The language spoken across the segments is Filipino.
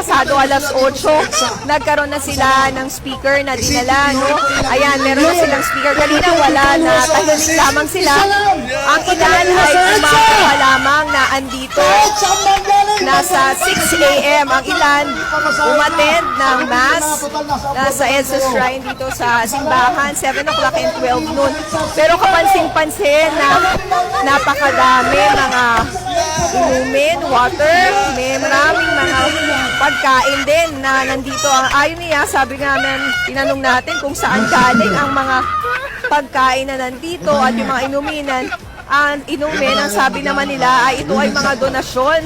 pasado alas 8, nagkaroon na sila ng speaker na dinala, no? Ayan, meron na silang speaker. Kanina wala na, tahimik lamang sila. Ang ilan ay umaga pa lamang na andito. Nasa 6 a.m. Ang ilan umattend ng mass. Nasa EDSA Shrine dito sa simbahan, 7 o'clock and 12 noon. Pero kapansin-pansin na napakadami mga inumin, water, may maraming mga pagkain din na nandito. Ayon niya, sabi namin, tinanong natin kung saan galing ang mga pagkain na nandito at yung mga inuminan. Ang inumin, ang sabi naman nila ay ito ay mga donasyon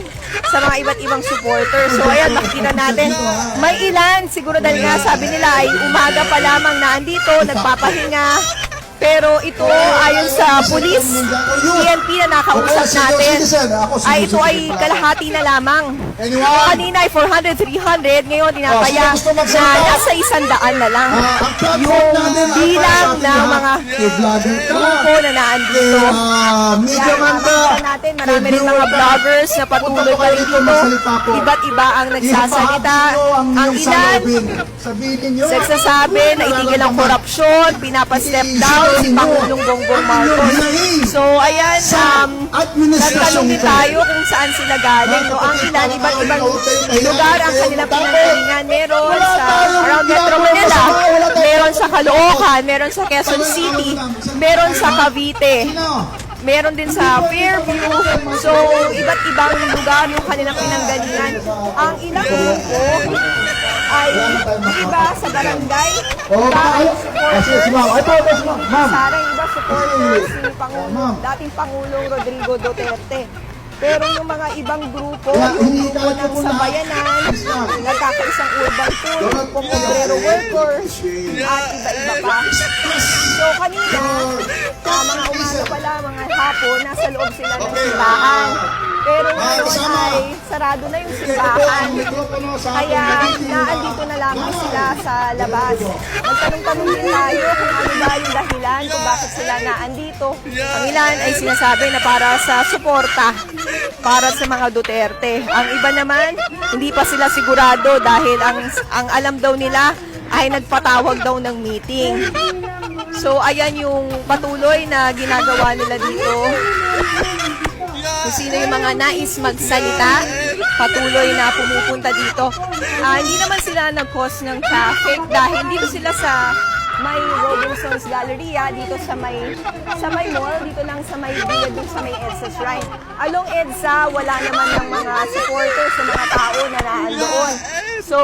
sa mga iba't ibang supporters. So ayan, makikita natin, may ilan, siguro dahil nga sabi nila ay umaga pa lamang na andito, nagpapahinga. Pero ito, ayon sa police, PNP na nakausap natin, ay ito ay kalahati na lamang. Kanina ay 400, 300, ngayon tinataya na nasa 100 na lang. Yung bilang ng mga grupo na naandito. Yan, makikita natin, marami rin mga vloggers na patuloy pa rin dito. Iba't iba ang nagsasalita. Ang ilan, nagsasabi na itigil ang korupsyon, pinapa-step down si Pangulong Bongbong Marcos. So, ayan, nagtanong din tayo kung saan sila galing. No? Ang ilan, iba't ibang lugar ang kanilang pinanggalingan. Meron sa around Metro Manila, meron sa Caloocan, meron sa Quezon City, meron sa Cavite, meron din sa Fairview. So, iba't ibang lugar yung kanilang pinanggalingan. Ang ilang grupo ay iba sa barangay, iba ay supporters, sarang iba supporters ni dating Pangulong Rodrigo Duterte. Pero yung mga ibang grupo, yung grupo ng Sambayanan, nagkakaisang urban pool, grupong obrero workers, at iba-iba pa. So kanina, mga umaga pala, mga hapon, nasa loob sila ng simbahan. Pero ngayon ay sarado na yung simbahan. Kaya naandito na lamang sila sa labas. Nagtanong-tanong din tayo kung ano ba yung dahilan kung bakit sila naandito. Ang ilan ay sinasabi na para sa suporta para sa mga Duterte. Ang iba naman, hindi pa sila sigurado dahil ang alam daw nila ay nagpatawag daw ng meeting. So ayan yung patuloy na ginagawa nila dito. Kung sino yung mga nais magsalita, patuloy na pumupunta dito. Hindi naman sila nag-cause ng traffic dahil dito sila sa may Robinson's Galleria, dito sa may mall, dito lang sa may bilad, dito sa may EDSA Shrine. Along EDSA, wala naman ng mga supporters sa mga tao na naandoon. So,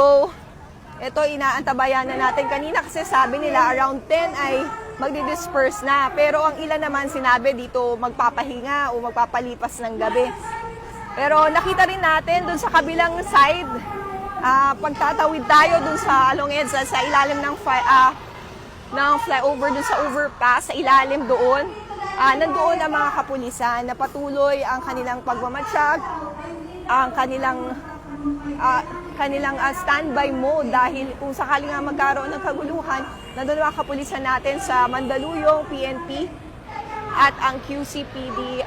ito inaantabayan na natin kanina kasi sabi nila around 10 ay magdi-disperse na. Pero ang ilan naman sinabi dito magpapahinga o magpapalipas ng gabi. Pero nakita rin natin dun sa kabilang side, pagtatawid tayo dun sa along EDSA, sa ilalim ng flyover dun sa overpass, sa ilalim doon, nandoon ang mga kapulisan na patuloy ang kanilang pagmamatsyag, ang kanilang standby mode dahil kung sakali nga magkaroon ng kaguluhan, nandun ang mga kapulisan natin sa Mandaluyong, PNP, at ang QCPD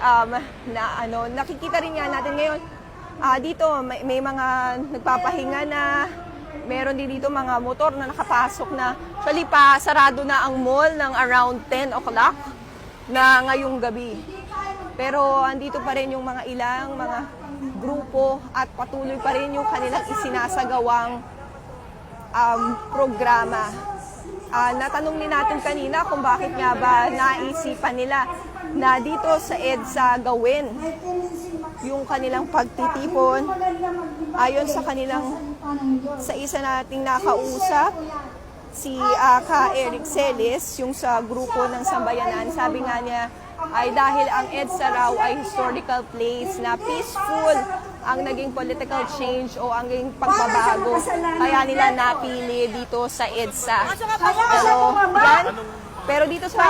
nakikita rin nga natin ngayon dito may mga nagpapahinga na, meron din dito mga motor na nakapasok na. Actually pa, sarado na ang mall ng around 10 o'clock na ngayong gabi. Pero andito pa rin yung mga ilang mga grupo at patuloy pa rin yung kanilang isinasagawang programa. Natanong din natin kanina kung bakit nga ba naisipan nila na dito sa EDSA gawin yung kanilang pagtitipon. Ayon sa isa nating nakausap, si Ka Eric Celis, yung sa grupo ng Sambayanan, sabi nga niya ay dahil ang EDSA raw ay historical place na peaceful ang naging political change o ang naging pagbabago. Kaya nila napili dito sa EDSA. Pero dito sa